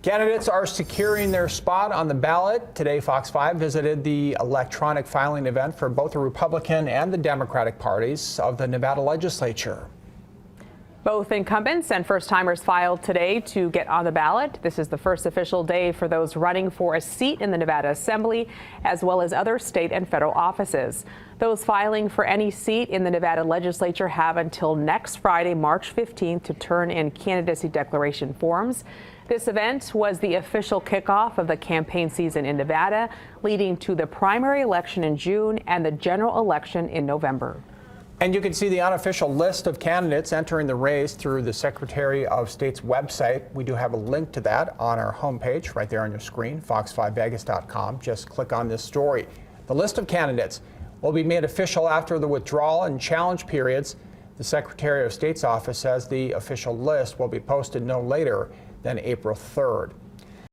Candidates are securing their spot on the ballot. Today, Fox 5 visited the electronic filing event for both the Republican and the Democratic parties of the Nevada legislature. Both incumbents and first-timers filed today to get on the ballot. This is the first official day for those running for a seat in the Nevada Assembly, as well as other state and federal offices. Those filing for any seat in the Nevada legislature have until next Friday, March 15th, to turn in candidacy declaration forms. This event was the official kickoff of the campaign season in Nevada, leading to the primary election in June and the general election in November. And you can see the unofficial list of candidates entering the race through the Secretary of State's website. We do have a link to that on our homepage right there on your screen, fox5vegas.com. Just click on this story. The list of candidates will be made official after the withdrawal and challenge periods. The Secretary of State's office says the official list will be posted no later than April 3rd.